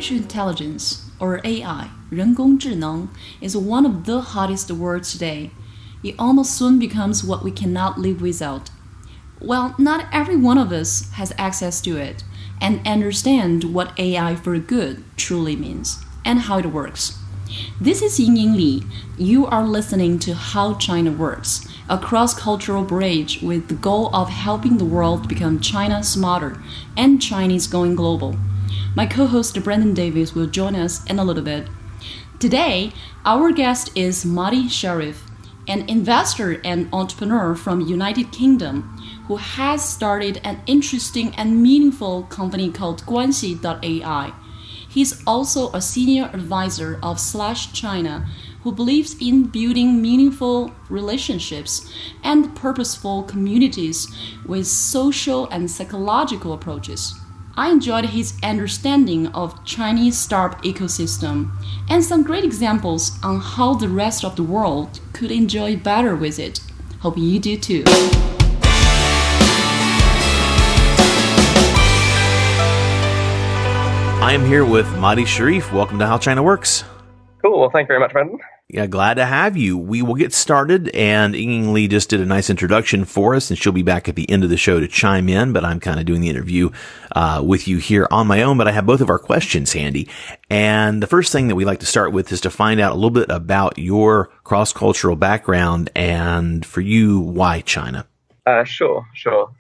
Artificial intelligence, or AI, 人工智能, is one of the hottest words today. It almost soon becomes what we cannot live without. Well, not every one of us has access to it and understand what AI for good truly means and how it works. This is Yingying Li. You are listening to How China Works, a cross-cultural bridge with the goal of helping the world become China smarter and Chinese going global. My co-host Brandon Davis will join us in a little bit. Today, our guest is Mahdi Shariff, an investor and entrepreneur from United Kingdom who has started an interesting and meaningful company called Guanxi.Ai. He's also a senior advisor of Slash China who believes in building meaningful relationships and purposeful communities with social and psychological approaches. I enjoyed his understanding of Chinese startup ecosystem and some great examples on how the rest of the world could enjoy better with it. Hope you do too. I am here with Mahdi Shariff. Welcome to How China Works. Cool. Well, thank you very much, Brandon. Yeah, glad to have you. We will get started, and Yingying Li just did a nice introduction for us, and she'll be back at the end of the show to chime in, but I'm kind of doing the interview with you here on my own, but I have both of our questions handy. And the first thing that we like to start with is to find out a little bit about your cross-cultural background, and for you, why China? Sure.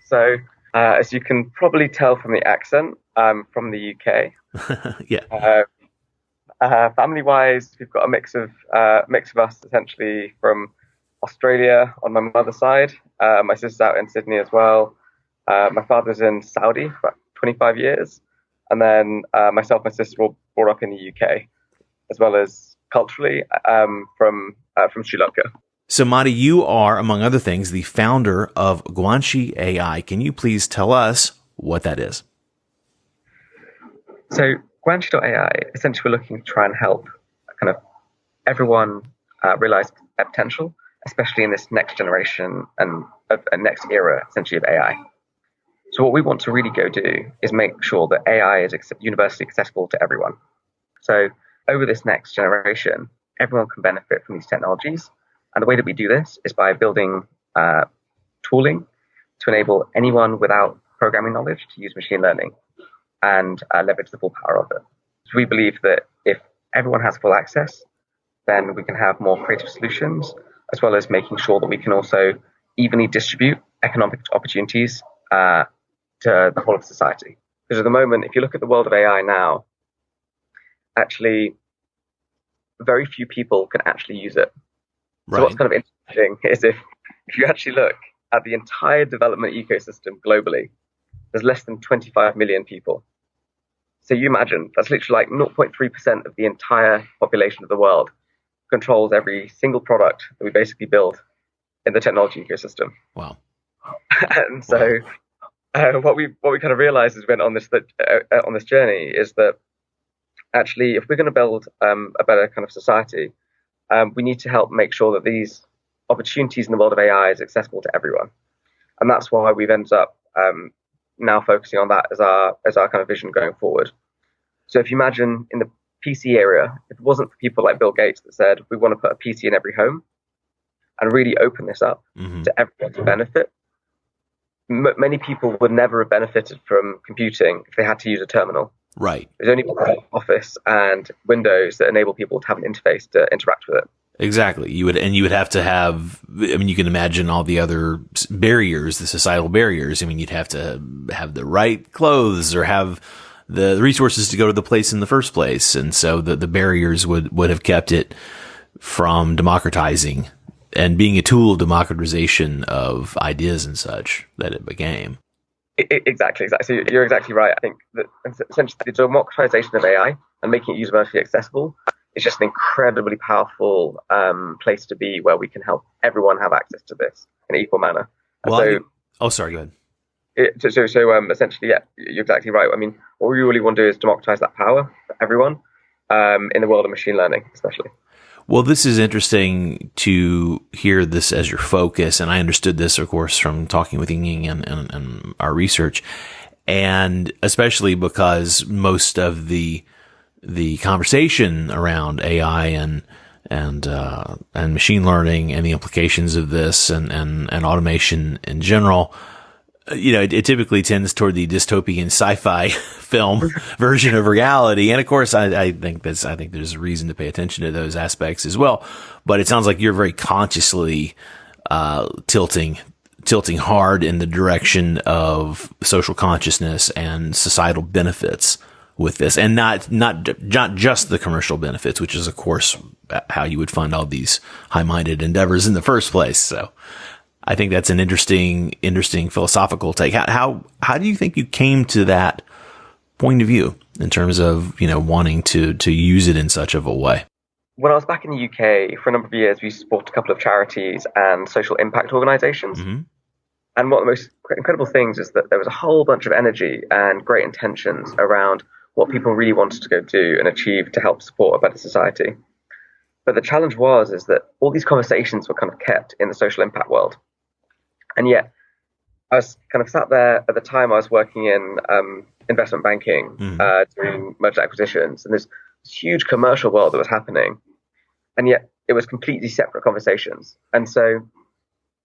So, as you can probably tell from the accent, I'm from the UK. Yeah. Family-wise, we've got a mix of us, essentially from Australia on my mother's side. My sister's out in Sydney as well. My father's in Saudi for about 25 years, and then myself and my sister were brought up in the UK, as well as culturally from Sri Lanka. So, Mahdi, you are, among other things, the founder of Guanxi.Ai. Can you please tell us what that is? So, Guanxi.Ai, essentially we're looking to try and help kind of everyone realize their potential, especially in this next generation and next era, essentially, of AI. So what we want to really go do is make sure that AI is universally accessible to everyone. So over this next generation, everyone can benefit from these technologies. And the way that we do this is by building tooling to enable anyone without programming knowledge to use machine learning and leverage the full power of it. So we believe that if everyone has full access, then we can have more creative solutions, as well as making sure that we can also evenly distribute economic opportunities to the whole of society. Because at the moment, if you look at the world of AI now, actually, very few people can actually use it. Right. So what's kind of interesting is if you actually look at the entire development ecosystem globally, there's less than 25 million people. So you imagine, that's literally like 0.3% of the entire population of the world controls every single product that we basically build in the technology ecosystem. Wow. And so what we kind of realized as we went on this journey is that actually, if we're going to build a better kind of society, we need to help make sure that these opportunities in the world of AI is accessible to everyone. And that's why we've ended up now focusing on that as our kind of vision going forward. So if you imagine in the PC era, if it wasn't for people like Bill Gates that said, we want to put a PC in every home and really open this up to everyone to benefit, many people would never have benefited from computing if they had to use a terminal. Right. There's only Office and Windows that enable people to have an interface to interact with it. Exactly. You would have to have, I mean, you can imagine all the other barriers, the societal barriers. I mean, you'd have to have the right clothes or have the resources to go to the place in the first place. And so the barriers would have kept it from democratizing and being a tool of democratization of ideas and such that it became. Exactly. So you're exactly right. I think that essentially the democratization of AI and making it universally accessible is just an incredibly powerful place to be, where we can help everyone have access to this in an equal manner. Sorry, go ahead. Essentially, yeah, you're exactly right. I mean, what we really want to do is democratize that power for everyone in the world of machine learning, especially. Well, this is interesting to hear this as your focus, and I understood this, of course, from talking with Yingying and our research, and especially because most of the the conversation around AI and machine learning and the implications of this and automation in general, it typically tends toward the dystopian sci-fi film version of reality. And of course, I think there's a reason to pay attention to those aspects as well. But it sounds like you're very consciously tilting hard in the direction of social consciousness and societal benefits with this, and not just the commercial benefits, which is of course how you would fund all these high-minded endeavors in the first place. So I think that's an interesting philosophical take. How do you think you came to that point of view in terms of, wanting to use it in such of a way? When I was back in the UK for a number of years, we supported a couple of charities and social impact organizations. Mm-hmm. And one of the most incredible things is that there was a whole bunch of energy and great intentions around what people really wanted to go do and achieve to help support a better society. But the challenge is that all these conversations were kind of kept in the social impact world. And yet, I was kind of sat there at the time I was working in investment banking, doing merger acquisitions, and there's this huge commercial world that was happening. And yet, it was completely separate conversations. And so,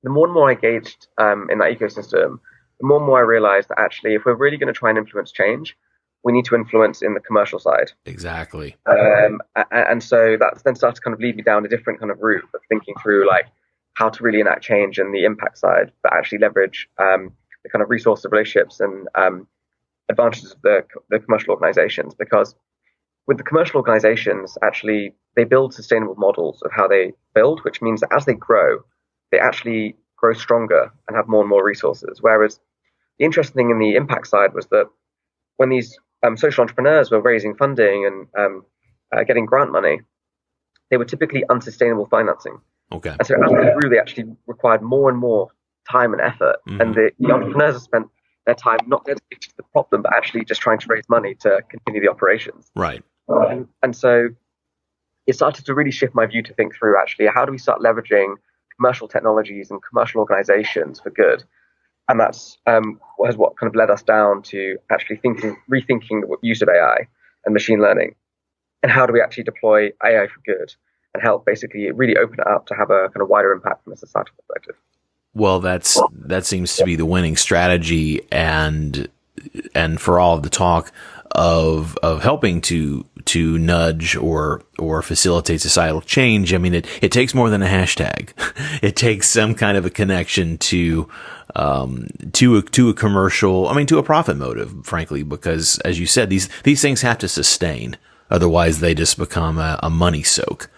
the more and more I engaged in that ecosystem, the more and more I realized that actually, if we're really going to try and influence change, we need to influence in the commercial side. Exactly. And so that then started to kind of lead me down a different kind of route of thinking through like how to really enact change in the impact side, but actually leverage the kind of resource of relationships and advantages of the commercial organizations. Because with the commercial organizations, actually, they build sustainable models of how they build, which means that as they grow, they actually grow stronger and have more and more resources. Whereas the interesting thing in the impact side was that when these social entrepreneurs were raising funding and getting grant money, they were typically unsustainable financing. Okay. And so as they grew, they actually required more and more time and effort. Mm-hmm. And the entrepreneurs have spent their time not dedicated to the problem, but actually just trying to raise money to continue the operations. Right. And so it started to really shift my view to think through, actually, how do we start leveraging commercial technologies and commercial organizations for good? And that's what kind of led us down to actually rethinking the use of AI and machine learning. And how do we actually deploy AI for good and help basically really open it up to have a kind of wider impact from a societal perspective? Well, that seems to be the winning strategy, and for all of the talk of helping to nudge or facilitate societal change. I mean, it takes more than a hashtag. It takes some kind of a connection to a commercial, to a profit motive, frankly, because as you said, these things have to sustain. Otherwise they just become a money soak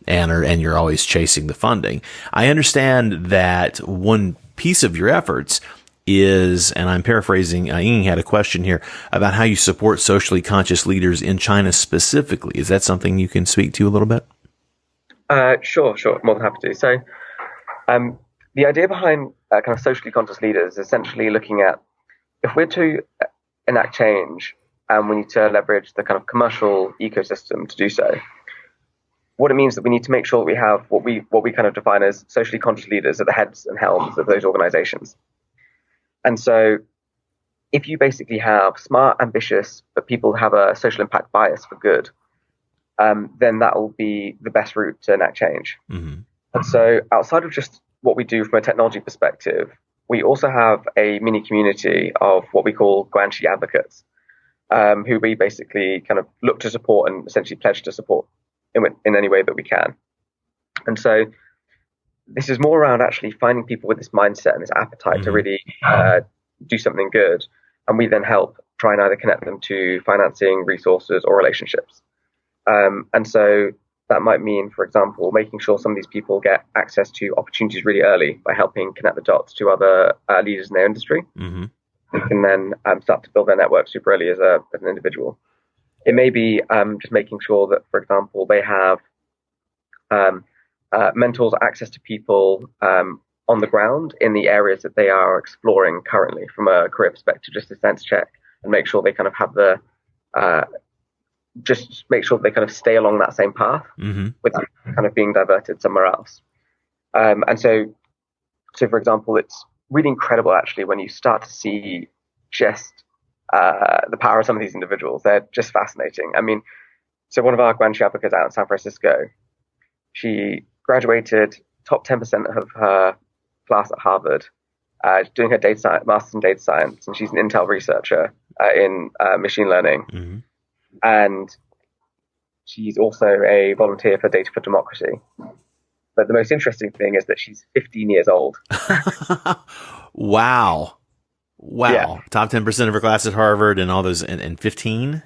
and you're always chasing the funding. I understand that one piece of your efforts is, and I'm paraphrasing, Ying had a question here about how you support socially conscious leaders in China specifically. Is that something you can speak to a little bit? Sure. More than happy to. So the idea behind kind of socially conscious leaders is essentially looking at, if we're to enact change and we need to leverage the kind of commercial ecosystem to do so, what it means that we need to make sure that we have what we kind of define as socially conscious leaders at the heads and helms of those organizations. And so if you basically have smart, ambitious, but people have a social impact bias for good, then that will be the best route to enact change. Mm-hmm. And so outside of just what we do from a technology perspective, we also have a mini community of what we call Guanxi advocates, who we basically kind of look to support and essentially pledge to support in any way that we can. And so this is more around actually finding people with this mindset and this appetite to really do something good. And we then help try and either connect them to financing, resources, or relationships. And so that might mean, for example, making sure some of these people get access to opportunities really early by helping connect the dots to other leaders in their industry. Mm-hmm. They can then start to build their network super early as an individual. It may be just making sure that, for example, they have mentors, access to people on the ground in the areas that they are exploring currently from a career perspective, just to sense check and make sure they kind of have just make sure they kind of stay along that same path without kind of being diverted somewhere else. And so for example, it's really incredible actually when you start to see just the power of some of these individuals. They're just fascinating. I mean, So one of our Guanxi advocates out in San Francisco, she graduated top 10% of her class at Harvard, doing her master's in data science, and she's an Intel researcher in machine learning. Mm-hmm. And she's also a volunteer for Data for Democracy. But the most interesting thing is that she's 15 years old. Wow. Yeah. Top 10% of her class at Harvard and all those, and 15?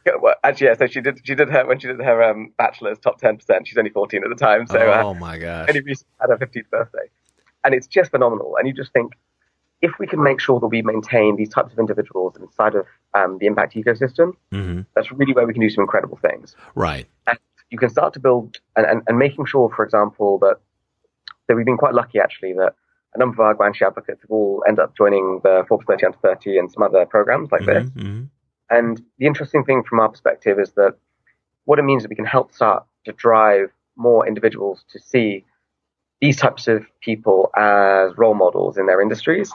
Yeah, well, actually, yeah. So she did her bachelor's top 10%. She's only 14 at the time. So oh my gosh. only recently had her 15th birthday, and it's just phenomenal. And you just think, if we can make sure that we maintain these types of individuals inside of the impact ecosystem, Mm-hmm. that's really where we can do some incredible things. Right. And you can start to build and making sure, for example, that we've been quite lucky actually that a number of our Guanxi advocates have all ended up joining the Forbes 30 Under 30 and some other programs like this. Mm-hmm. And the interesting thing from our perspective is that what it means is that we can help start to drive more individuals to see these types of people as role models in their industries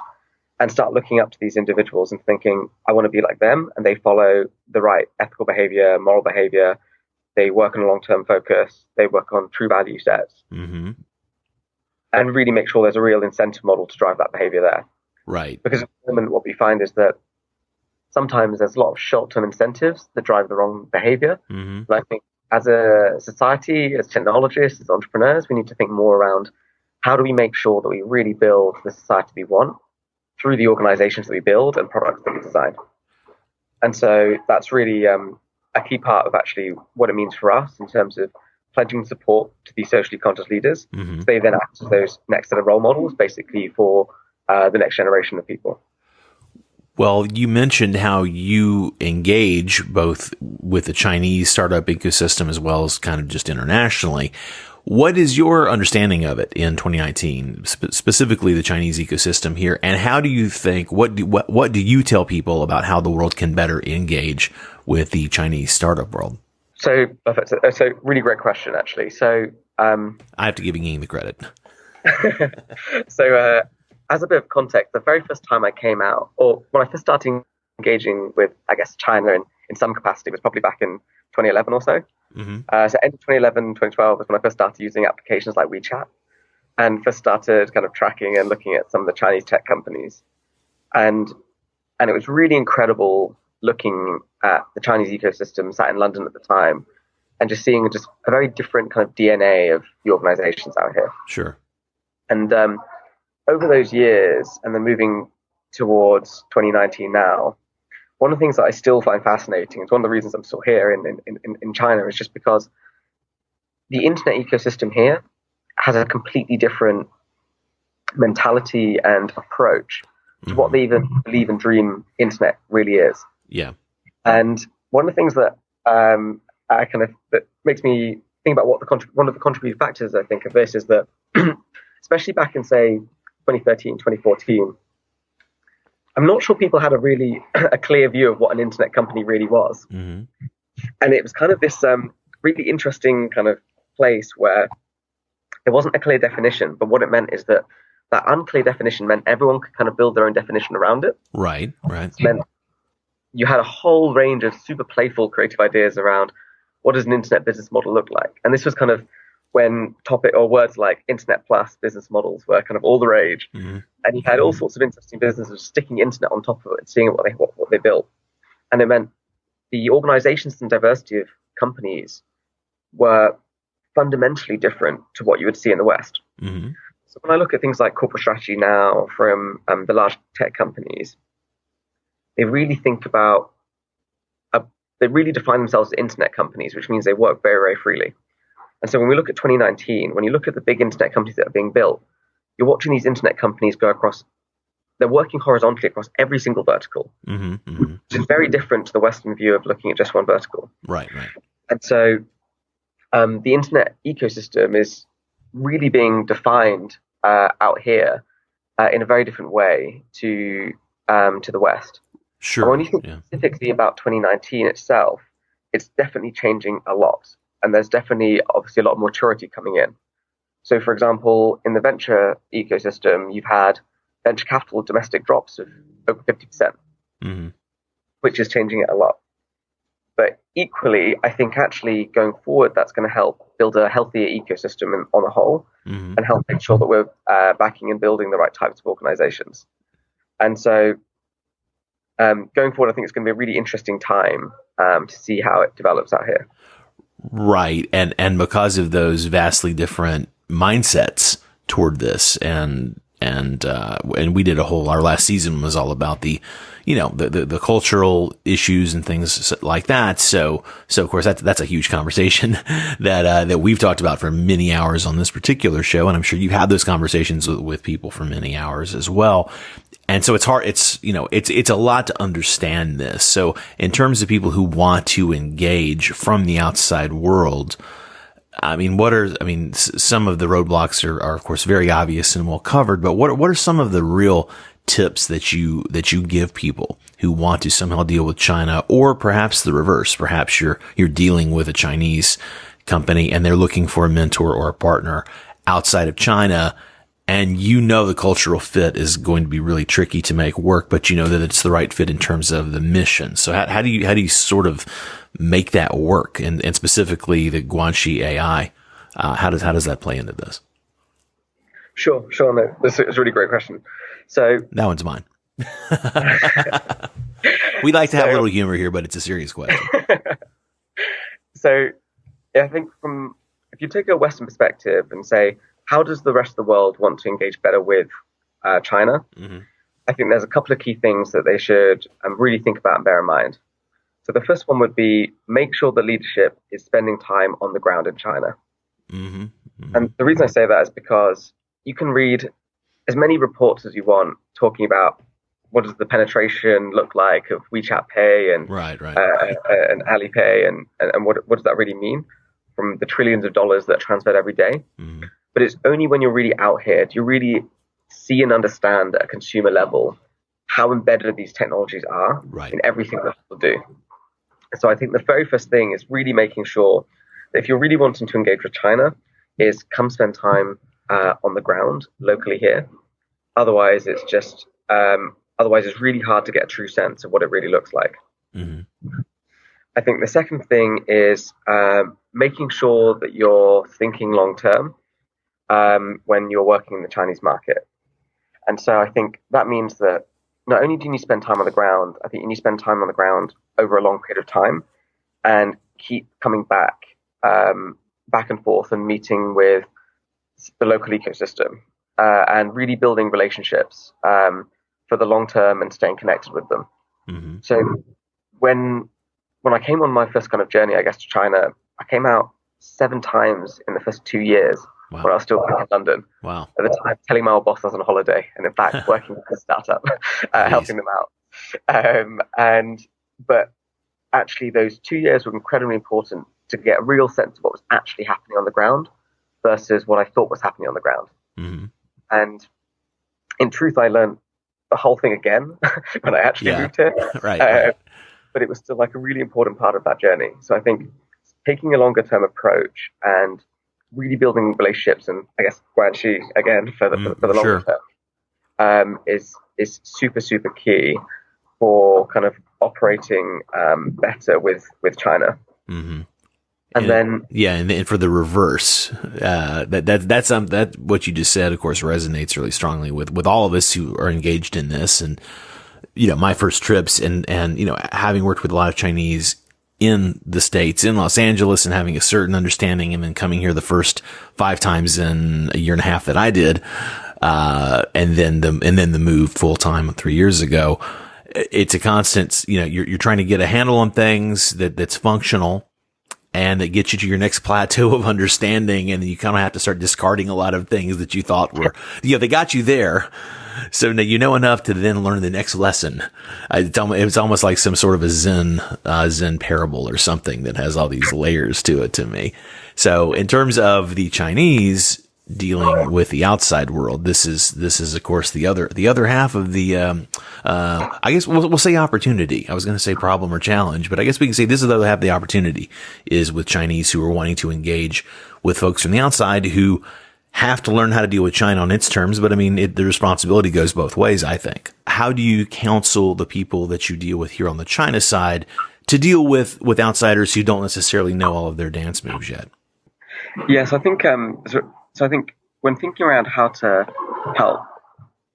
and start looking up to these individuals and thinking, I want to be like them. And they follow the right ethical behavior, moral behavior. They work on a long-term focus. They work on true value sets. Mm-hmm. And really make sure there's a real incentive model to drive that behavior there. Right. Because at the moment, what we find is that sometimes there's a lot of short-term incentives that drive the wrong behavior. Mm-hmm. And I think as a society, as technologists, as entrepreneurs, we need to think more around how do we make sure that we really build the society we want through the organizations that we build and products that we design. And so that's really a key part of actually what it means for us in terms of pledging support to these socially conscious leaders. Mm-hmm. So they then act as those next set of role models, basically, for the next generation of people. Well, you mentioned how you engage both with the Chinese startup ecosystem as well as kind of just internationally. What is your understanding of it in 2019, specifically the Chinese ecosystem here? And how do you think, what do you tell people about how the world can better engage with the Chinese startup world? So, perfect. So really great question, actually. So, I have to give Ying the credit. So, as a bit of context, the very first time I came out, or when I first started engaging with, I guess, China in some capacity, was probably back in 2011 or so. Mm-hmm. So end of 2011, 2012 was when I first started using applications like WeChat and first started kind of tracking and looking at some of the Chinese tech companies. And it was really incredible looking at the Chinese ecosystem, sat in London at the time, and just seeing just a very different kind of DNA of the organizations out here. Sure. And over those years, and then moving towards 2019 now, one of the things that I still find fascinating, it's one of the reasons I'm still here in China, is just because the internet ecosystem here has a completely different mentality and approach to what they even believe and dream internet really is. Yeah. And one of the things that that makes me think about one of the contributing factors, I think, of this is that, especially back in, say, 2013, 2014, I'm not sure people had a clear view of what an internet company really was. Mm-hmm. And it was kind of this really interesting kind of place where there wasn't a clear definition, but what it meant is that unclear definition meant everyone could kind of build their own definition around it. Right. It meant you had a whole range of super playful, creative ideas around what does an internet business model look like. And this was kind of when words like internet plus business models were kind of all the rage. Mm-hmm. And you had all sorts of interesting businesses sticking internet on top of it and seeing what they built. And it meant the organizations and diversity of companies were fundamentally different to what you would see in the West. Mm-hmm. So when I look at things like corporate strategy now from the large tech companies, they really think about, they really define themselves as internet companies, which means they work very, very freely. And so when we look at 2019, when you look at the big internet companies that are being built, you're watching these internet companies go across, they're working horizontally across every single vertical, Mm-hmm. Mm-hmm. which is very different to the Western view of looking at just one vertical. Right. And so the internet ecosystem is really being defined out here in a very different way to the West. Sure. And when you think specifically about 2019 itself, it's definitely changing a lot. And there's definitely, obviously, a lot of maturity coming in. So, for example, in the venture ecosystem, you've had venture capital domestic drops of over 50%, Mm-hmm. which is changing it a lot. But equally, I think actually going forward, that's going to help build a healthier ecosystem on the whole, and help make sure that we're backing and building the right types of organizations. And so going forward, I think it's going to be a really interesting time to see how it develops out here. Right. And because of those vastly different mindsets toward this, and we did our last season was all about the cultural issues and things like that. So of course that's a huge conversation that we've talked about for many hours on this particular show. And I'm sure you've had those conversations with people for many hours as well. And so it's hard. It's a lot to understand this. So in terms of people who want to engage from the outside world, some of the roadblocks are of course very obvious and well covered, but what are some of the real tips that you give people who want to somehow deal with China, or perhaps the reverse? Perhaps you're dealing with a Chinese company and they're looking for a mentor or a partner outside of China, and the cultural fit is going to be really tricky to make work, but that it's the right fit in terms of the mission. So how do you sort of make that work? And specifically the Guanxi.Ai, how does that play into this? Sure. No, this is a really great question. So that one's mine. We like to have a little humor here, but it's a serious question. So I think if you take a Western perspective and say, how does the rest of the world want to engage better with China? I think there's a couple of key things that they should really think about and bear in mind. So the first one would be make sure the leadership is spending time on the ground in China. And the reason I say that is because you can read as many reports as you want talking about what does the penetration look like of WeChat Pay and and Alipay and what does that really mean from the trillions of dollars that are transferred every day. But it's only when you're really out here do you really see and understand at a consumer level how embedded these technologies are in everything that people do. So I think the very first thing is really making sure that if you're really wanting to engage with China, is come spend time on the ground locally here. Otherwise, it's really hard to get a true sense of what it really looks like. I think the second thing is making sure that you're thinking long term when you're working in the Chinese market. And so I think that means that not only do you need to spend time on the ground, I think you need to spend time on the ground over a long period of time and keep coming back and forth and meeting with the local ecosystem and really building relationships for the long term and staying connected with them. So when I came on my first kind of journey, I guess, to China, I came out 7 times in the first 2 years. When I was still working in London. At the time, telling my old boss I was on holiday, and in fact, working with a startup, helping them out. But actually, those 2 years were incredibly important to get a real sense of what was actually happening on the ground versus what I thought was happening on the ground. And in truth, I learned the whole thing again when I actually moved here. But it was still like a really important part of that journey. So I think taking a longer term approach and really building relationships, and I guess Guanxi again for the longer term is super, super key for kind of operating better with China. And then for the reverse, that what you just said, of course, resonates really strongly with all of us who are engaged in this. And my first trips and having worked with a lot of Chinese in the States, in Los Angeles, and having a certain understanding, and then coming here the first 5 times in a year and a half that I did, and then the move full time 3 years ago. It's a constant, you're trying to get a handle on things that's functional and that gets you to your next plateau of understanding. And then you kind of have to start discarding a lot of things that you thought were, they got you there. So now you know enough to then learn the next lesson. It's almost like some sort of a Zen parable or something that has all these layers to it to me. So in terms of the Chinese dealing with the outside world, this is of course the other half of the I guess we'll say opportunity. I was going to say problem or challenge, but I guess we can say this is the other half of the opportunity is with Chinese who are wanting to engage with folks from the outside who have to learn how to deal with China on its terms. But I mean, the responsibility goes both ways, I think. How do you counsel the people that you deal with here on the China side to deal with outsiders who don't necessarily know all of their dance moves yet? Yes, I think so I think when thinking around how to help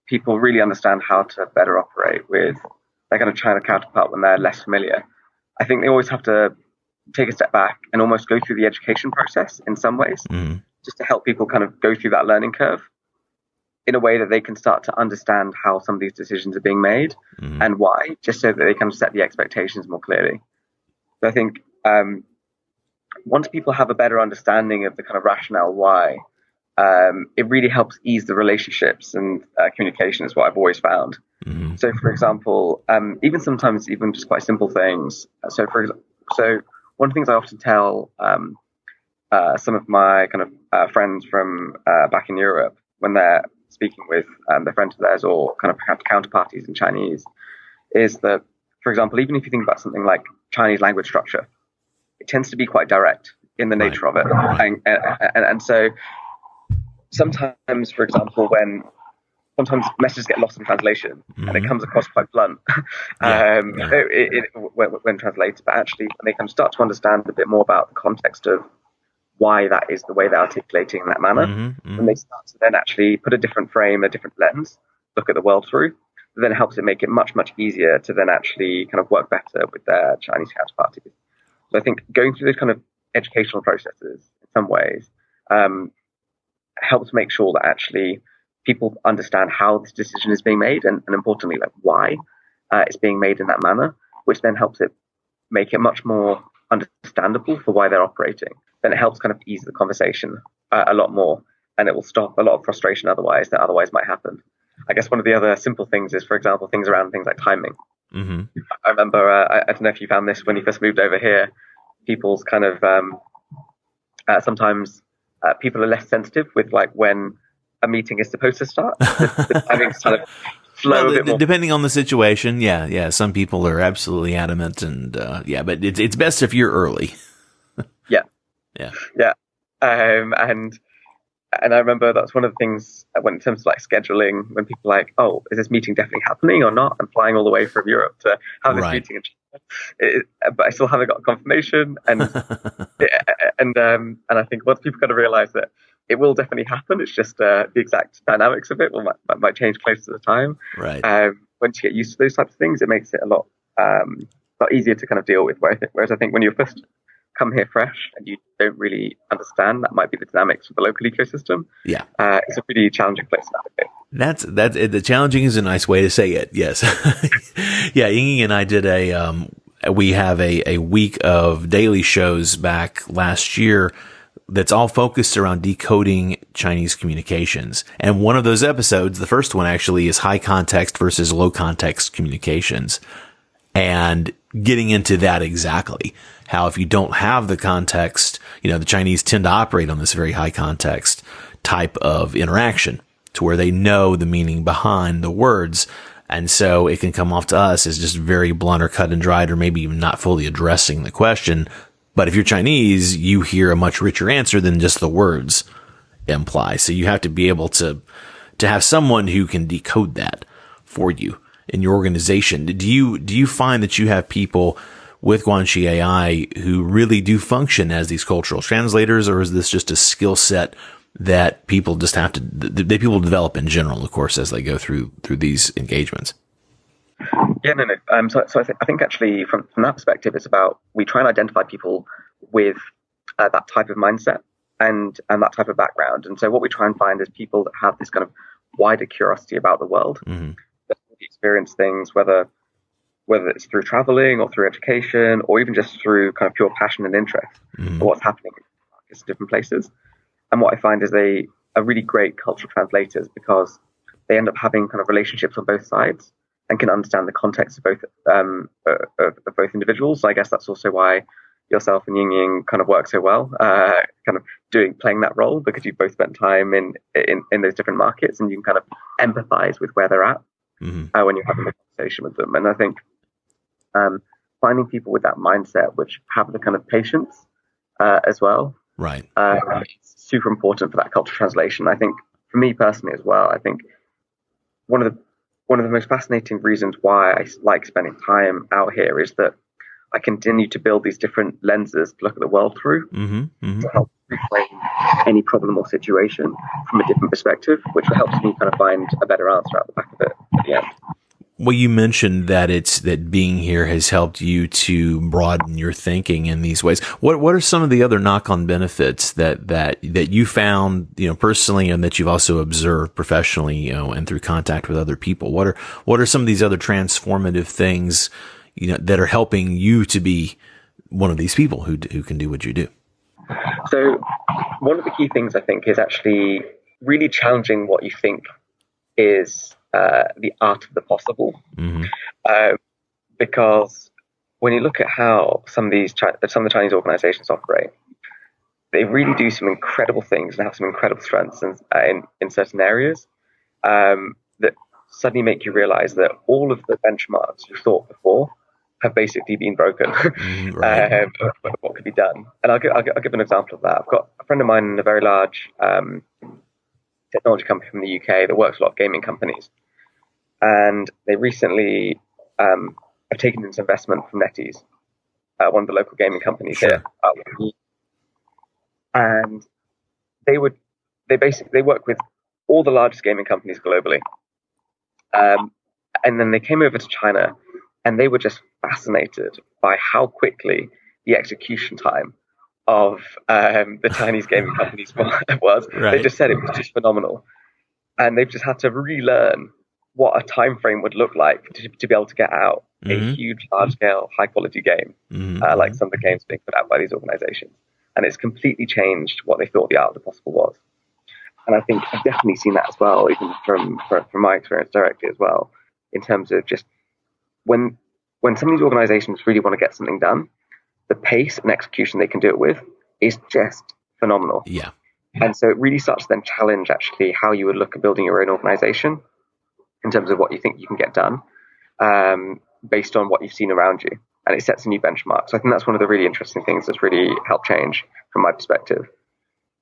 people really understand how to better operate with their kind of China counterpart when they're less familiar, I think they always have to take a step back and almost go through the education process in some ways, just to help people kind of go through that learning curve in a way that they can start to understand how some of these decisions are being made and why, just so that they can set the expectations more clearly. So I think once people have a better understanding of the kind of rationale why, it really helps ease the relationships and communication is what I've always found. So, for example, even sometimes even just quite simple things. So one of the things I often tell some of my kind of friends from back in Europe when they're speaking with their friends of theirs or kind of counterparties in Chinese is that, for example, even if you think about something like Chinese language structure, it tends to be quite direct in the nature of it. And so sometimes, for example, sometimes messages get lost in translation and it comes across quite blunt when translated, but actually when they can start to understand a bit more about the context of why that is the way they're articulating in that manner, and they start to then actually put a different frame, a different lens, look at the world through, then it helps it make it much, much easier to then actually kind of work better with their Chinese counterparties. So I think going through those kind of educational processes in some ways helps make sure that actually people understand how this decision is being made and importantly, like why it's being made in that manner, which then helps it make it much more understandable for why they're operating. Then it helps kind of ease the conversation a lot more, and it will stop a lot of frustration that otherwise might happen. I guess one of the other simple things is, for example, things around things like timing. I remember, I don't know if you found this when you first moved over here, people's kind of, sometimes people are less sensitive with like when a meeting is supposed to start. The timing's kind of flow a bit more. Depending on the situation, yeah. Some people are absolutely adamant, and but it's best if you're early. Yeah. And I remember that's one of the things when in terms of like scheduling, when people are like, oh, is this meeting definitely happening or not? I'm flying all the way from Europe to have this meeting, but I still haven't got confirmation. And and I think once people kind of realize that it will definitely happen, it's just the exact dynamics of it might change close to the time. Right. Once you get used to those types of things, it makes it a lot easier to kind of deal with. Whereas I think when you're first come here fresh and you don't really understand, that might be the dynamics of the local ecosystem. It's a pretty challenging place to navigate. The challenging is a nice way to say it. Yes. Ying and I did we have a week of daily shows back last year that's all focused around decoding Chinese communications. And one of those episodes, the first one actually, is high context versus low context communications. And getting into that exactly, how if you don't have the context, the Chinese tend to operate on this very high context type of interaction to where they know the meaning behind the words. And so it can come off to us as just very blunt or cut and dried, or maybe even not fully addressing the question. But if you're Chinese, you hear a much richer answer than just the words imply. So you have to be able to have someone who can decode that for you in your organization. Do you find that you have people with Guanxi.Ai who really do function as these cultural translators, or is this just a skill set that people just have to, that people develop in general, of course, as they go through these engagements? Yeah, no. So I think actually from that perspective, it's about, we try and identify people with that type of mindset and that type of background. And so what we try and find is people that have this kind of wider curiosity about the world, that experience things, whether it's through traveling or through education or even just through kind of pure passion and interest for what's happening in different places. And what I find is they are really great cultural translators because they end up having kind of relationships on both sides and can understand the context of both individuals. So I guess that's also why yourself and Ying kind of work so well, kind of playing that role, because you've both spent time in those different markets and you can kind of empathize with where they're at when you're having a conversation with them. And I think finding people with that mindset, which have the kind of patience as well, it's super important for that cultural translation. I think for me personally as well, I think one of the most fascinating reasons why I like spending time out here is that I continue to build these different lenses to look at the world through to help reframe any problem or situation from a different perspective, which helps me kind of find a better answer out the back of it at the end. Well, you mentioned that being here has helped you to broaden your thinking in these ways. What are some of the other knock-on benefits that you found, personally, and that you've also observed professionally, and through contact with other people? What are some of these other transformative things, that are helping you to be one of these people who can do what you do? So one of the key things I think is actually really challenging what you think is the art of the possible, because when you look at how some of the Chinese organizations operate, they really do some incredible things and have some incredible strengths in certain areas that suddenly make you realize that all of the benchmarks you thought before have basically been broken. Right. What could be done? And I'll give an example of that. I've got a friend of mine in a very large technology company from the UK that works with a lot of gaming companies. And they recently have taken into investment from NetEase, one of the local gaming companies here. And they work with all the largest gaming companies globally. And then they came over to China, and they were just fascinated by how quickly the execution time of the Chinese gaming companies was. Right. They just said it was just phenomenal. And they've just had to relearn what a time frame would look like to be able to get out a huge, large-scale, high-quality game, like some of the games being put out by these organizations. And it's completely changed what they thought the art of the possible was. And I think I've definitely seen that as well, even from my experience directly as well, in terms of just when some of these organizations really want to get something done, the pace and execution they can do it with is just phenomenal. Yeah. And so it really starts to then challenge actually how you would look at building your own organization in terms of what you think you can get done based on what you've seen around you. And it sets a new benchmark. So I think that's one of the really interesting things that's really helped change from my perspective.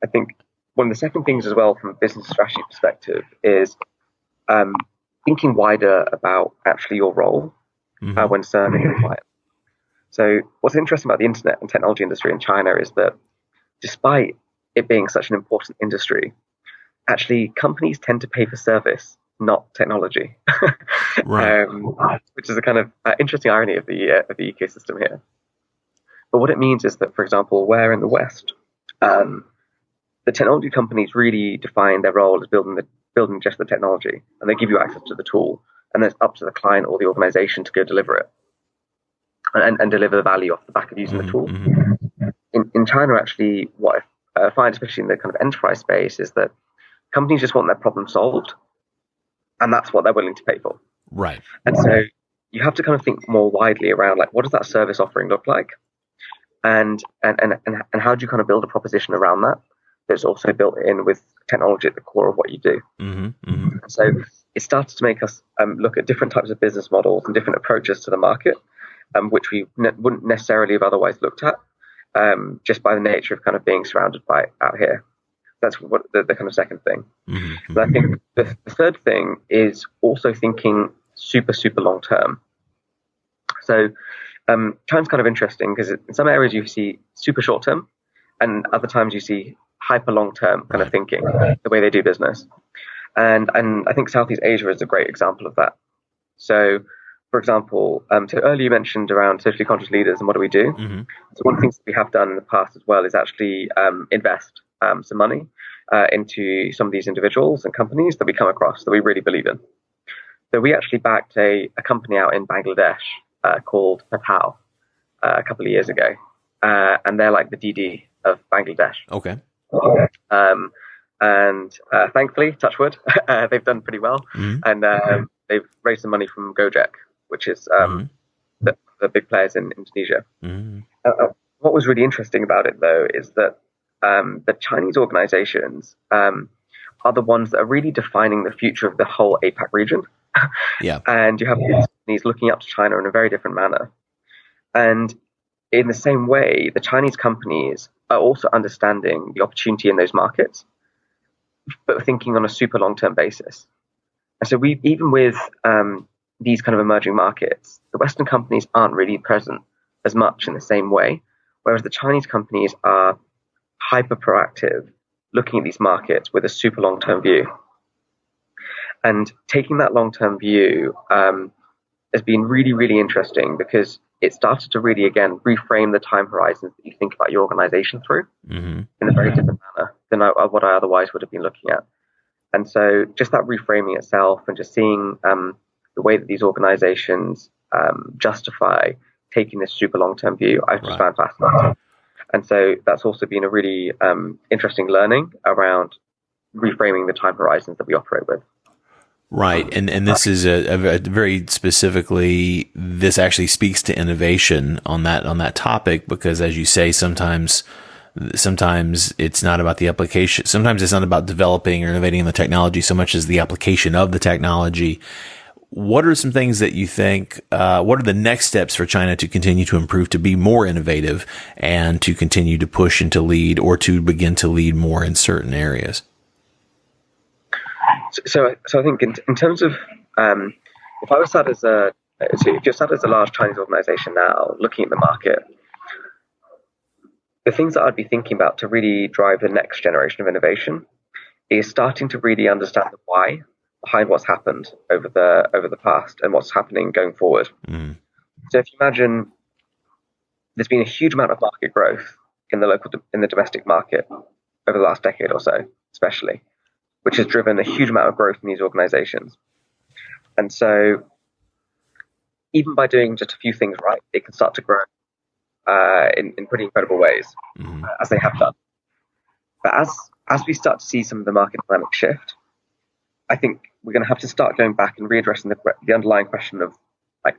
I think one of the second things as well from a business strategy perspective is thinking wider about actually your role when serving a client. So what's interesting about the internet and technology industry in China is that despite it being such an important industry, actually companies tend to pay for service, not technology, Right. Which is a kind of interesting irony of the ecosystem here. But what it means is that, for example, where in the West, the technology companies really define their role as building just the technology, and they give you access to the tool, and then it's up to the client or the organization to go deliver it and deliver the value off the back of using the tool. In China, actually, what I find, especially in the kind of enterprise space, is that companies just want their problem solved, and that's what they're willing to pay for. Right. And so you have to kind of think more widely around, like, what does that service offering look like, and how do you kind of build a proposition around that that's also built in with technology at the core of what you do. So it started to make us look at different types of business models and different approaches to the market, which we wouldn't necessarily have otherwise looked at, just by the nature of kind of being surrounded by out here. That's what the kind of second thing. But I think the third thing is also thinking super, super long term. So China's kind of interesting because in some areas you see super short term, and other times you see hyper long term kind of thinking, the way they do business. And I think Southeast Asia is a great example of that. So, for example, so earlier you mentioned around socially conscious leaders and what do we do? So one of the things that we have done in the past as well is actually invest some money into some of these individuals and companies that we come across that we really believe in. So we actually backed a company out in Bangladesh called Patao a couple of years ago. And they're like the DD of Bangladesh. Okay. And thankfully, touch wood, they've done pretty well. And they've raised some money from Gojek, which is the big players in Indonesia. What was really interesting about it, though, is that the Chinese organizations are the ones that are really defining the future of the whole APAC region. Yeah. And you have these companies looking up to China in a very different manner. And in the same way, the Chinese companies are also understanding the opportunity in those markets, but thinking on a super long-term basis. And so even with these kind of emerging markets, the Western companies aren't really present as much in the same way, whereas the Chinese companies are hyper proactive, looking at these markets with a super long-term view. And taking that long-term view has been really, really interesting because it started to really, again, reframe the time horizons that you think about your organization through in a very different manner than what I otherwise would have been looking at. And so just that reframing itself and just seeing the way that these organizations justify taking this super long-term view, I've just found fascinating. And so that's also been a really interesting learning around reframing the time horizons that we operate with. Right. And this is a very specifically, this actually speaks to innovation on that topic, because as you say, sometimes it's not about the application. Sometimes it's not about developing or innovating the technology so much as the application of the technology. What are some things that you think, what are the next steps for China to continue to improve, to be more innovative and to continue to push and to lead, or to begin to lead more in certain areas? So I think in terms of, if I was sat as if you're sat as a large Chinese organization now, looking at the market, the things that I'd be thinking about to really drive the next generation of innovation is starting to really understand the why behind what's happened over the past and what's happening going forward. So if you imagine, there's been a huge amount of market growth in the domestic market over the last decade or so, especially, which has driven a huge amount of growth in these organizations. And so even by doing just a few things right, they can start to grow in pretty incredible ways, as they have done. But as we start to see some of the market dynamics shift, I think we're going to have to start going back and readdressing the underlying question of, like,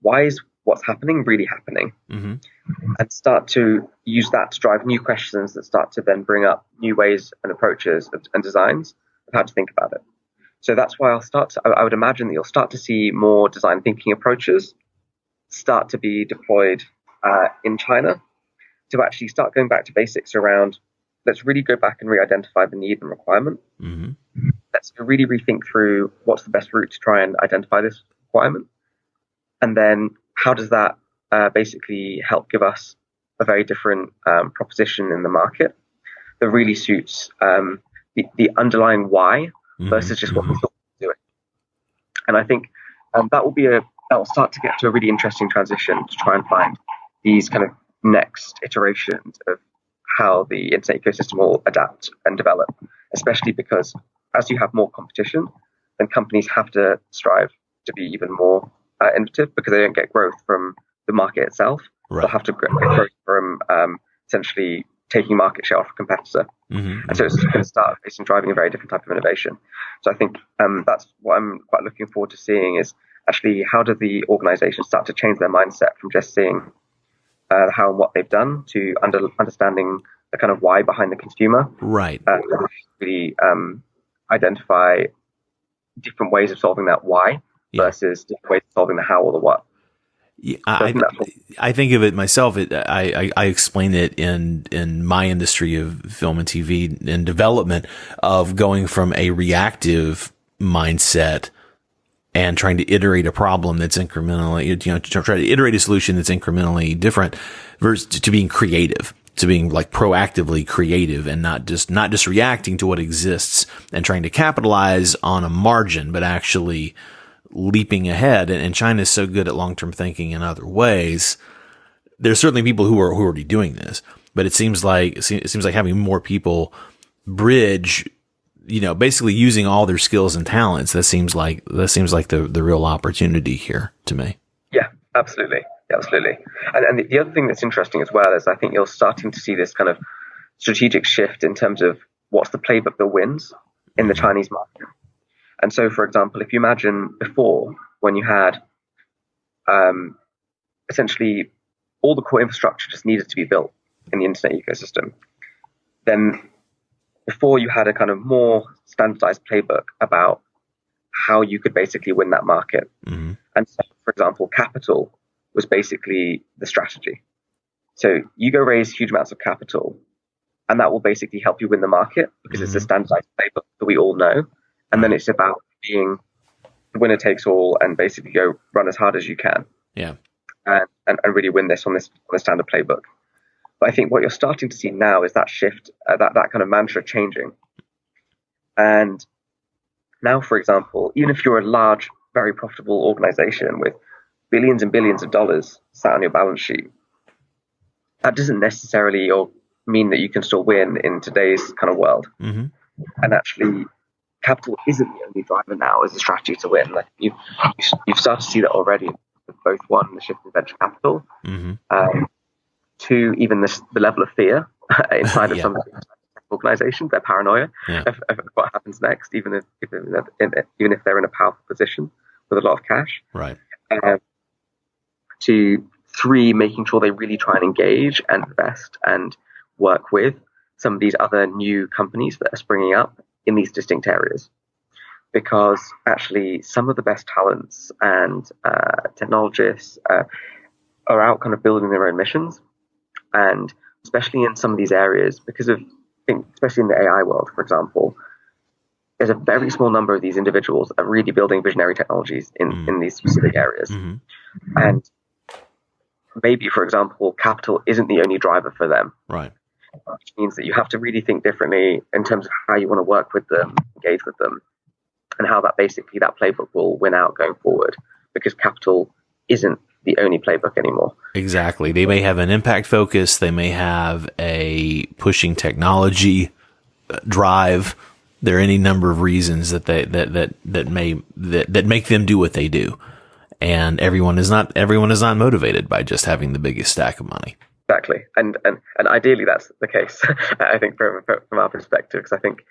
why is what's happening really happening? And start to use that to drive new questions that start to then bring up new ways and approaches and designs of how to think about it. So that's why I would imagine that you'll start to see more design thinking approaches start to be deployed in China, to actually start going back to basics around, let's really go back and re-identify the need and requirement. Let's really rethink through what's the best route to try and identify this requirement. And then how does that basically help give us a very different proposition in the market that really suits the underlying why versus just what we thought we were doing. And I think that will start to get to a really interesting transition to try and find these kind of next iterations of how the internet ecosystem will adapt and develop, especially because as you have more competition, then companies have to strive to be even more innovative, because they don't get growth from the market itself. They'll have to get growth from essentially taking market share off a competitor. And so it's going to start driving a very different type of innovation. So I think that's what I'm quite looking forward to seeing, is actually how do the organizations start to change their mindset from just seeing how and what they've done to understanding the kind of why behind the consumer. Really identify different ways of solving that why versus different ways of solving the how or the what. Yeah, I think of it myself. I explain it in my industry of film and TV and development, of going from a reactive mindset and trying to iterate a problem that's incrementally, to try to iterate a solution that's incrementally different, versus to being creative, to being like proactively creative and not just reacting to what exists and trying to capitalize on a margin, but actually leaping ahead. And China is so good at long-term thinking in other ways. There's certainly people who are already doing this, but it seems like having more people bridge, basically using all their skills and talents. That seems like the real opportunity here to me. Yeah, absolutely. And the other thing that's interesting as well is I think you're starting to see this kind of strategic shift in terms of what's the playbook that wins in the Chinese market. And so, for example, if you imagine before, when you had essentially all the core infrastructure just needed to be built in the internet ecosystem, then before you had a kind of more standardized playbook about how you could basically win that market. And so, for example, capital was basically the strategy. So you go raise huge amounts of capital, and that will basically help you win the market, because it's a standardized playbook that we all know. And then it's about being the winner takes all and basically go run as hard as you can. Yeah. and really win this on the standard playbook. But I think what you're starting to see now is that shift, that kind of mantra changing. And now, for example, even if you're a large, very profitable organization with billions and billions of dollars sat on your balance sheet, that doesn't necessarily mean that you can still win in today's kind of world. Mm-hmm. And actually, capital isn't the only driver now as a strategy to win. Like you've started to see that already. Both one, the shift in venture capital, two, even the level of fear inside of some organizations, their paranoia of what happens next, even if they're in a powerful position with a lot of cash. Right. To three, making sure they really try and engage and invest and work with some of these other new companies that are springing up in these distinct areas. Because actually some of the best talents and technologists are out kind of building their own missions. And especially in some of these areas, because of, especially in the AI world, for example, there's a very small number of these individuals that are really building visionary technologies in these specific areas. Mm-hmm. And maybe, for example, capital isn't the only driver for them. Right. Which means that you have to really think differently in terms of how you want to work with them, engage with them, and how that playbook will win out going forward, because capital isn't the only playbook anymore. Exactly. They may have an impact focus. They may have a pushing technology drive. There are any number of reasons that make them do what they do. And everyone is not motivated by just having the biggest stack of money. Exactly. And ideally that's the case, I think, from our perspective, because I think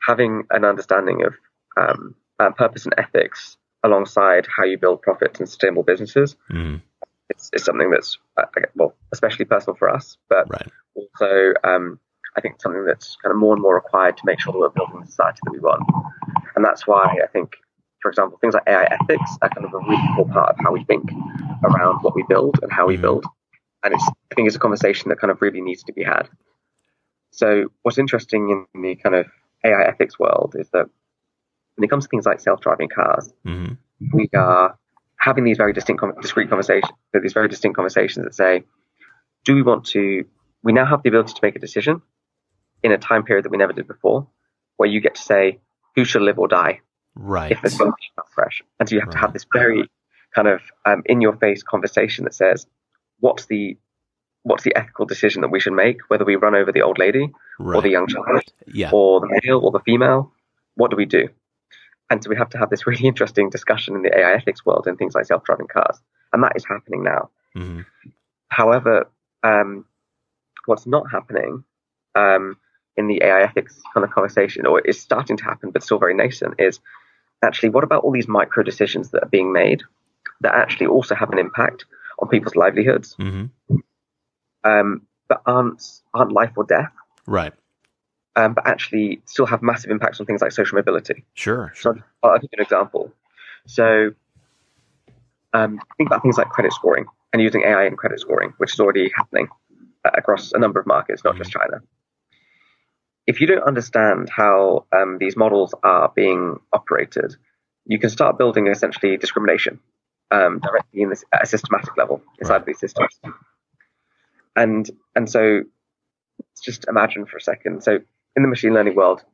having an understanding of purpose and ethics alongside how you build profits and sustainable businesses, it's something that's, especially personal for us, but also I think something that's kind of more and more required to make sure that we're building the society that we want. And that's why I think, for example, things like AI ethics are kind of a really core part of how we think around what we build and how we build. And I think it's a conversation that kind of really needs to be had. So what's interesting in the kind of AI ethics world is that when it comes to things like self-driving cars, we are having these very discrete conversations that say, we now have the ability to make a decision in a time period that we never did before, where you get to say who should live or die. Right. If there's not fresh. And so you have to have this very kind of in-your-face conversation that says, what's the ethical decision that we should make, whether we run over the old lady or the young child or the male or the female? What do we do? And so we have to have this really interesting discussion in the AI ethics world and things like self-driving cars. And that is happening now. Mm-hmm. However, what's not happening in the AI ethics kind of conversation, or is starting to happen but still very nascent, is actually what about all these micro decisions that are being made that actually also have an impact on people's livelihoods, but aren't life or death, right? But actually still have massive impacts on things like social mobility. Sure. So I'll give you an example. So think about things like credit scoring and using AI in credit scoring, which is already happening across a number of markets, not just China. If you don't understand how these models are being operated, you can start building essentially discrimination directly in at a systematic level inside of these systems. And so let's just imagine for a second. So in the machine learning world,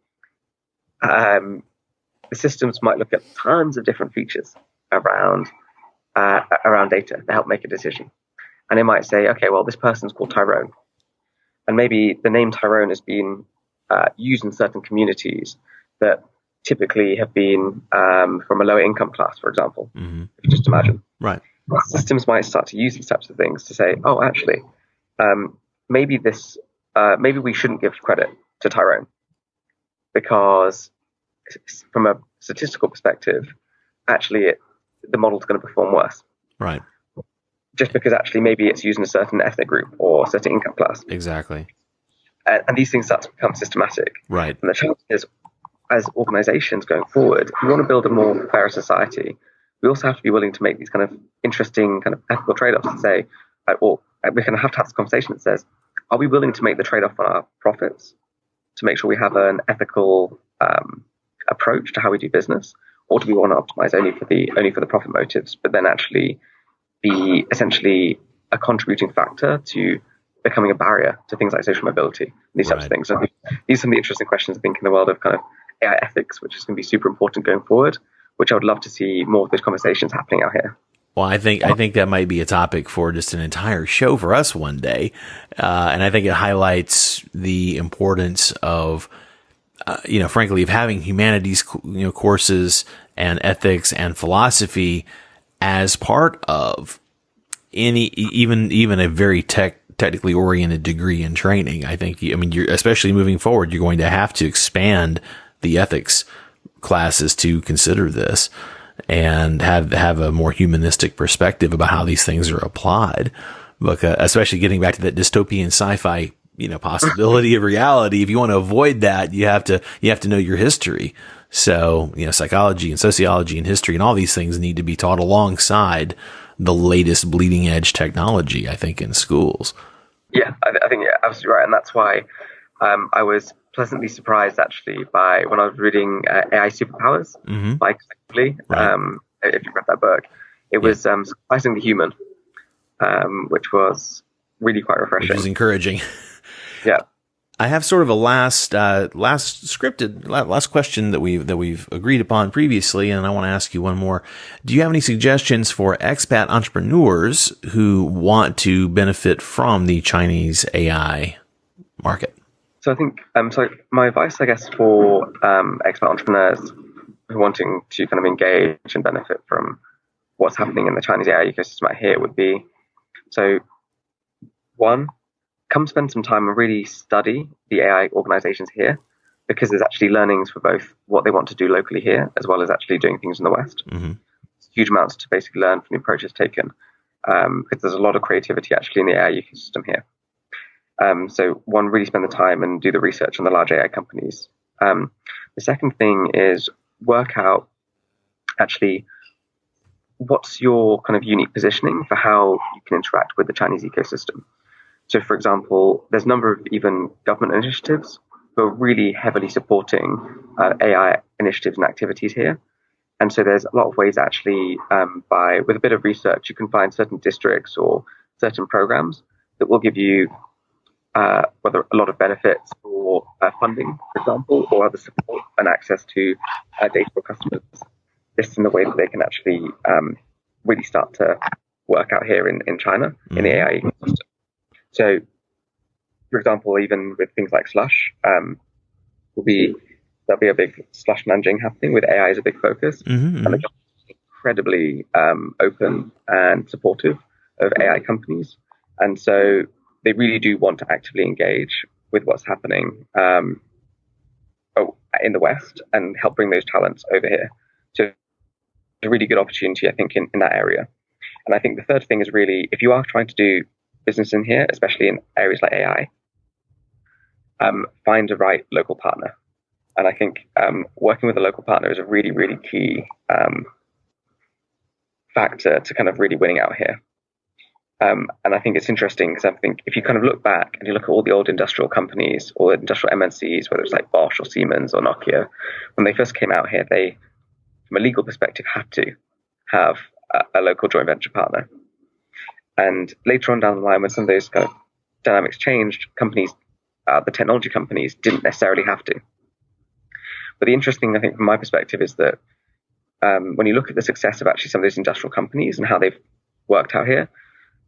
the systems might look at tons of different features around data to help make a decision. And it might say, okay, well, this person's called Tyrone. And maybe the name Tyrone has been used in certain communities that typically have been from a lower income class, for example. If you just imagine. Right. Systems might start to use these types of things to say, oh, actually, maybe we shouldn't give credit to Tyrone, because from a statistical perspective, actually the model's going to perform worse. Right. Just because actually maybe it's using a certain ethnic group or a certain income class. Exactly. And these things start to become systematic. Right. And the challenge is, as organizations going forward, if we want to build a more fair society, we also have to be willing to make these kind of interesting kind of ethical trade-offs and say, or we're going to have this conversation that says, are we willing to make the trade-off on our profits to make sure we have an ethical approach to how we do business, or do we want to optimize only for the profit motives, but then actually be essentially a contributing factor to becoming a barrier to things like social mobility, these types of things. So these are some of the interesting questions, I think, in the world of kind of AI ethics, which is going to be super important going forward, which I would love to see more of those conversations happening out here. Well, I think that might be a topic for just an entire show for us one day, and I think it highlights the importance of, frankly, of having humanities, courses and ethics and philosophy as part of even a very technically oriented degree in training. I think, you're especially moving forward, you're going to have to expand the ethics classes to consider this and have a more humanistic perspective about how these things are applied. Look, especially getting back to that dystopian sci-fi, possibility of reality. If you want to avoid that, you have to know your history. So, psychology and sociology and history and all these things need to be taught alongside the latest bleeding edge technology, I think, in schools. Yeah, I think you're absolutely right. And that's why I was pleasantly surprised, actually, by when I was reading AI Superpowers by Lee. If you read that book, it was surprisingly human, which was really quite refreshing. Which is encouraging. Yeah. I have sort of a last question that we've agreed upon previously, and I want to ask you one more. Do you have any suggestions for expat entrepreneurs who want to benefit from the Chinese AI market? So I think so my advice, I guess, for expat entrepreneurs who are wanting to kind of engage and benefit from what's happening in the Chinese AI ecosystem out here would be, so one, come spend some time and really study the AI organizations here, because there's actually learnings for both what they want to do locally here as well as actually doing things in the West. Huge amounts to basically learn from the approaches taken, because there's a lot of creativity actually in the AI ecosystem here. So one, really spend the time and do the research on the large AI companies. The second thing is work out actually what's your kind of unique positioning for how you can interact with the Chinese ecosystem. So, for example, there's a number of even government initiatives who are really heavily supporting AI initiatives and activities here. And so there's a lot of ways actually, with a bit of research, you can find certain districts or certain programs that will give you whether a lot of benefits or funding, for example, or other support and access to data for customers. This is in the way that they can actually really start to work out here in China in the AI ecosystem. So, for example, even with things like Slush, there'll be a big Slush Nanjing happening with AI as a big focus, and they're incredibly open and supportive of AI companies, and so they really do want to actively engage with what's happening in the West and help bring those talents over here. So, it's a really good opportunity, I think, in that area. And I think the third thing is really, if you are trying to do business in here, especially in areas like AI, find a right local partner. And I think working with a local partner is a really, really key factor to kind of really winning out here. And I think it's interesting because I think if you kind of look back and you look at all the old industrial companies or industrial MNCs, whether it's like Bosch or Siemens or Nokia, when they first came out here, they, from a legal perspective, had to have a local joint venture partner. And later on down the line, when some of those kind of dynamics changed, companies, the technology companies, didn't necessarily have to. But the interesting thing, I think, from my perspective, is that when you look at the success of actually some of those industrial companies and how they've worked out here,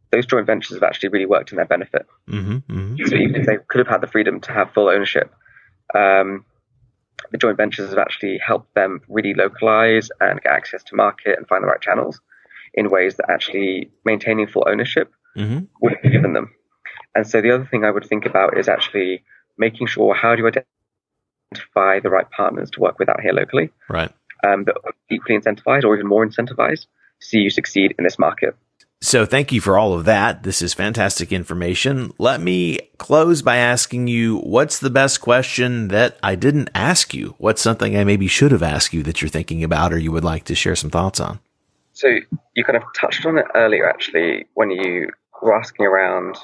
those joint ventures have actually really worked in their benefit. So even if they could have had the freedom to have full ownership, the joint ventures have actually helped them really localize and get access to market and find the right channels in ways that actually maintaining full ownership wouldn't be given them. And so the other thing I would think about is actually making sure, how do you identify the right partners to work with out here locally, that are equally incentivized or even more incentivized to see you succeed in this market. So thank you for all of that. This is fantastic information. Let me close by asking you, what's the best question that I didn't ask you? What's something I maybe should have asked you that you're thinking about or you would like to share some thoughts on? So you kind of touched on it earlier, actually, when you were asking around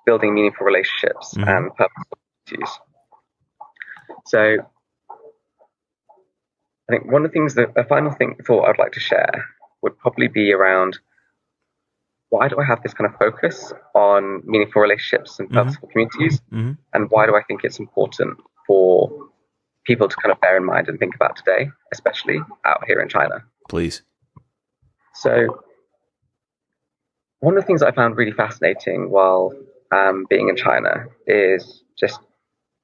building meaningful relationships and purposeful activities. So I think one of the things, the final thing thought I'd like to share would probably be around why do I have this kind of focus on meaningful relationships and purposeful communities? And why do I think it's important for people to kind of bear in mind and think about today, especially out here in China? Please. So one of the things I found really fascinating while being in China is just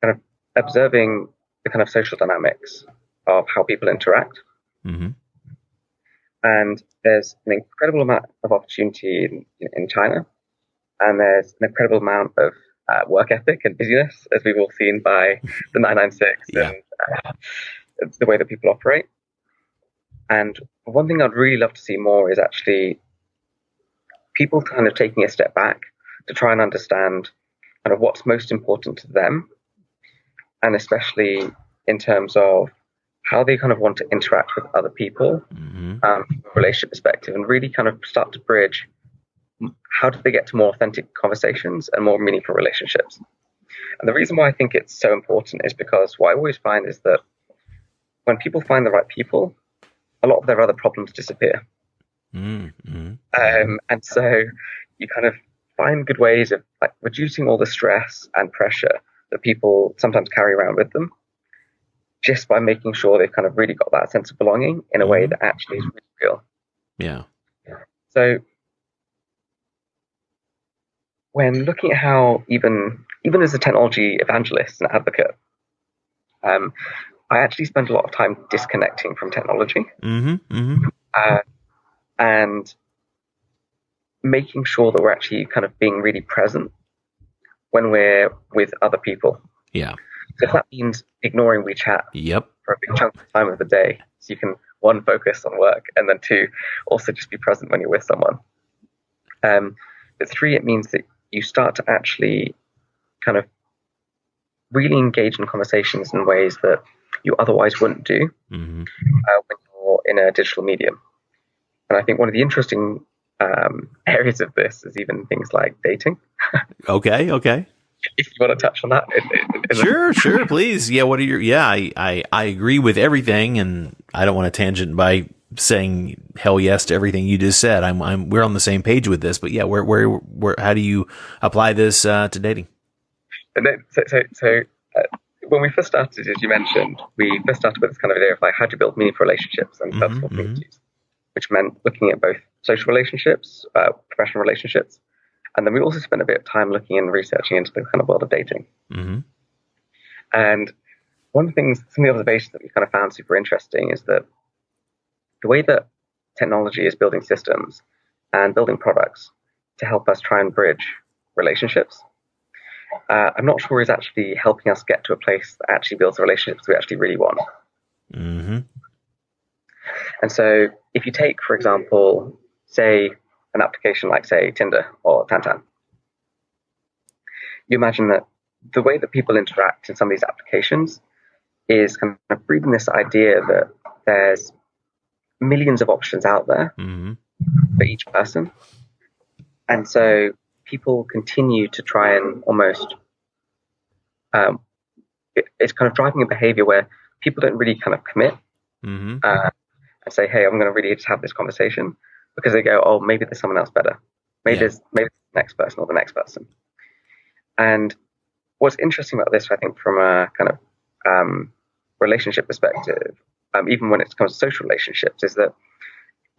kind of observing the kind of social dynamics of how people interact. And there's an incredible amount of opportunity in China, and there's an incredible amount of work ethic and busyness, as we've all seen by the 996 and the way that people operate. And one thing I'd really love to see more is actually people kind of taking a step back to try and understand kind of what's most important to them, and especially in terms of how they kind of want to interact with other people from a relationship perspective, and really kind of start to bridge how do they get to more authentic conversations and more meaningful relationships. And the reason why I think it's so important is because what I always find is that when people find the right people, a lot of their other problems disappear. And so you kind of find good ways of like reducing all the stress and pressure that people sometimes carry around with them, just by making sure they've kind of really got that sense of belonging in a way that actually is really real. Yeah. So when looking at how even as a technology evangelist and advocate, I actually spend a lot of time disconnecting from technology and making sure that we're actually kind of being really present when we're with other people. Yeah. So if that means ignoring WeChat for a big chunk of time of the day, so you can, one, focus on work, and then two, also just be present when you're with someone. But three, it means that you start to actually kind of really engage in conversations in ways that you otherwise wouldn't do when you're in a digital medium. And I think one of the interesting areas of this is even things like dating. Okay. If you want to touch on that. Sure, please. Yeah, what are your, I agree with everything, and I don't want to tangent by saying hell yes to everything you just said. We're on the same page with this, but yeah, where how do you apply this to dating? And then, so when we first started, as you mentioned, we first started with this kind of idea of like how to build meaningful relationships and purposeful communities, which meant looking at both social relationships, professional relationships. And then we also spent a bit of time looking and researching into the kind of world of dating. And one of the things, some of the observations that we kind of found super interesting is that the way that technology is building systems and building products to help us try and bridge relationships, I'm not sure is actually helping us get to a place that actually builds the relationships we actually really want. And so if you take, for example, say, an application like, say, Tinder or Tantan, you imagine that the way that people interact in some of these applications is kind of breeding this idea that there's millions of options out there for each person. And so people continue to try and almost, it's kind of driving a behavior where people don't really kind of commit and say, hey, I'm going to really just have this conversation, because they go, oh, maybe there's someone else better. Maybe there's the next person or the next person. And what's interesting about this, I think, from a kind of relationship perspective, even when it comes to social relationships, is that it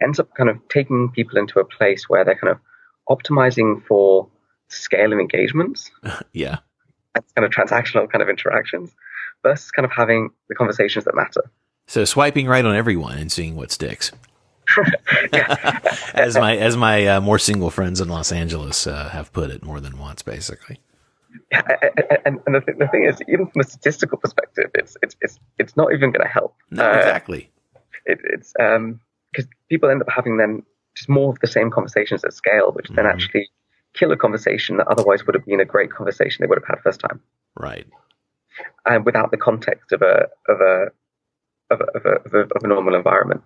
ends up kind of taking people into a place where they're kind of optimizing for scale of engagements. And kind of transactional kind of interactions versus kind of having the conversations that matter. So swiping right on everyone and seeing what sticks. as my more single friends in Los Angeles have put it more than once, basically. And the thing is, even from a statistical perspective, it's not even going to help. No, exactly. It's because people end up having then just more of the same conversations at scale, which then actually kill a conversation that otherwise would have been a great conversation they would have had first time. Right. And without the context of a normal environment.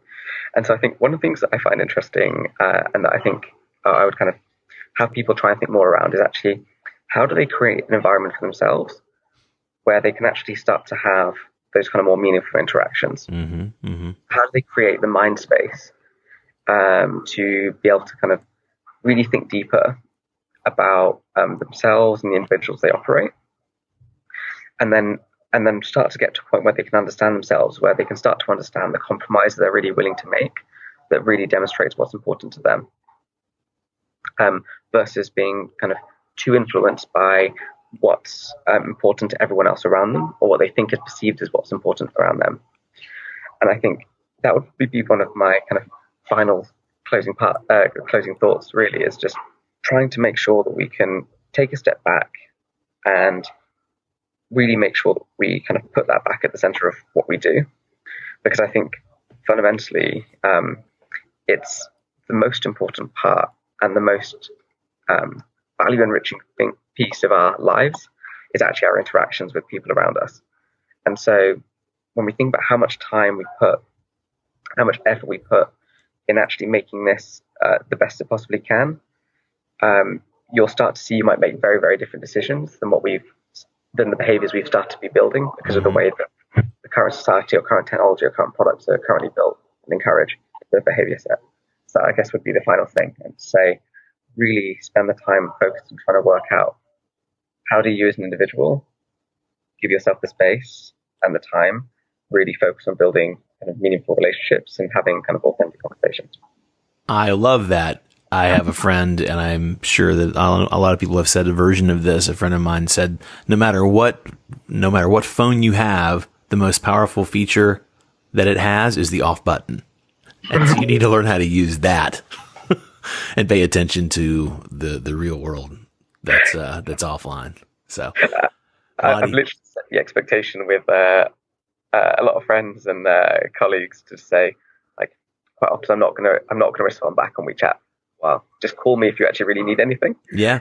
And so I think one of the things that I find interesting and that I think I would kind of have people try and think more around is actually how do they create an environment for themselves where they can actually start to have those kind of more meaningful interactions? How do they create the mind space to be able to kind of really think deeper about themselves and the individuals they operate, and then start to get to a point where they can understand themselves, where they can start to understand the compromise they're really willing to make that really demonstrates what's important to them, versus being kind of too influenced by what's important to everyone else around them, or what they think is perceived as what's important around them. And I think that would be one of my kind of final closing thoughts, really, is just trying to make sure that we can take a step back and really make sure that we kind of put that back at the center of what we do. Because I think fundamentally, it's the most important part and the most value enriching piece of our lives is actually our interactions with people around us. And so when we think about how much time we put, how much effort we put in actually making this the best it possibly can, you'll start to see you might make very, very different decisions than the behaviors we've started to be building, because of the way that the current society or current technology or current products are currently built and encourage the behavior set. So I guess would be the final thing, and say, really spend the time focused on trying to work out, how do you as an individual give yourself the space and the time, really focus on building kind of meaningful relationships and having kind of authentic conversations. I love that. I have a friend, and I'm sure that a lot of people have said a version of this. A friend of mine said, no matter what phone you have, the most powerful feature that it has is the off button. And so you need to learn how to use that and pay attention to the real world that's offline. So I've literally set the expectation with a lot of friends and colleagues to say, like, quite often I'm not gonna respond back on WeChat. Well, just call me if you actually really need anything. Yeah,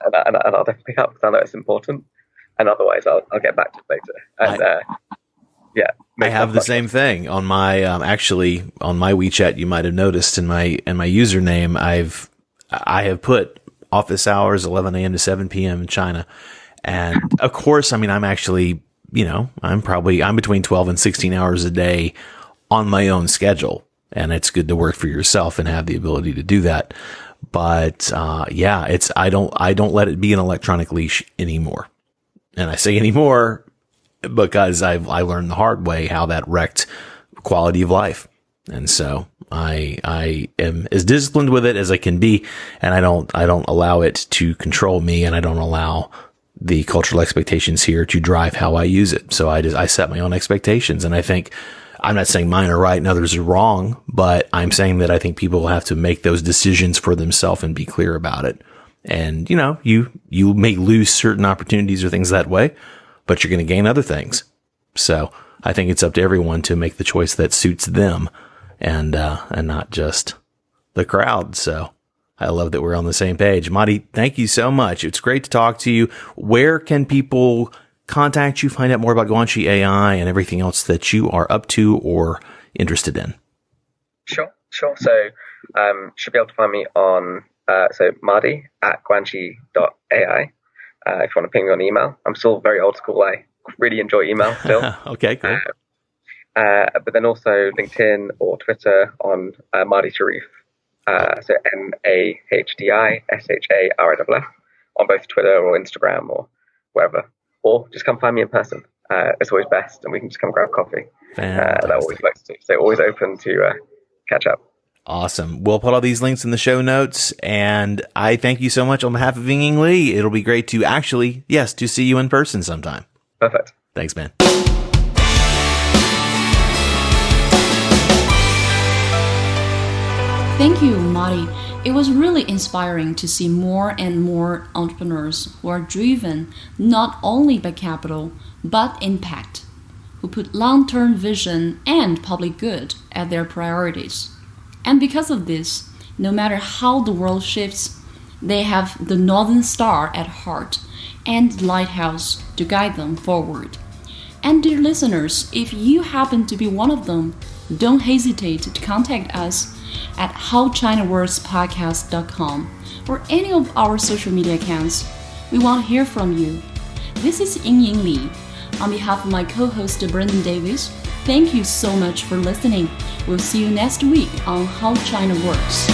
and I'll definitely pick up because I know it's important. And otherwise, I'll get back to it later. And I have the same thing on my on my WeChat. You might have noticed in my username, I have put office hours 11 a.m. to 7 p.m. in China, and of course, I mean, I'm actually, I'm between 12 and 16 hours a day on my own schedule. And it's good to work for yourself and have the ability to do that. But, I don't let it be an electronic leash anymore. And I say anymore because I learned the hard way how that wrecked quality of life. And so I am as disciplined with it as I can be. And I don't allow it to control me, and I don't allow the cultural expectations here to drive how I use it. So I set my own expectations, and I think, I'm not saying mine are right and others are wrong, but I'm saying that I think people will have to make those decisions for themselves and be clear about it. And, you may lose certain opportunities or things that way, but you're going to gain other things. So I think it's up to everyone to make the choice that suits them and not just the crowd. So I love that we're on the same page. Mahdi, thank you so much. It's great to talk to you. Where can people contact you, find out more about Guanxi.Ai and everything else that you are up to or interested in? Sure. So, should be able to find me on, Mahdi at Guanxi.Ai. If you want to ping me on email. I'm still very old school. I really enjoy email still. Okay, cool. But then also LinkedIn or Twitter on Mahdi Shariff. So MAHDI SHARIFF on both Twitter or Instagram or wherever. Or just come find me in person. It's always best, and we can just come grab coffee. That always likes to. So always open to catch up. Awesome. We'll put all these links in the show notes, and I thank you so much on behalf of Ying Li. It'll be great to to see you in person sometime. Perfect. Thanks, man. Thank you, Mahdi. It was really inspiring to see more and more entrepreneurs who are driven not only by capital, but impact, who put long-term vision and public good as their priorities. And because of this, no matter how the world shifts, they have the Northern Star at heart and the lighthouse to guide them forward. And dear listeners, if you happen to be one of them, don't hesitate to contact us at howchinaworkspodcast.com or any of our social media accounts. We want to hear from you. This is Ying Li. On behalf of my co-host Brendan Davis, thank you so much for listening. We'll see you next week on How China Works.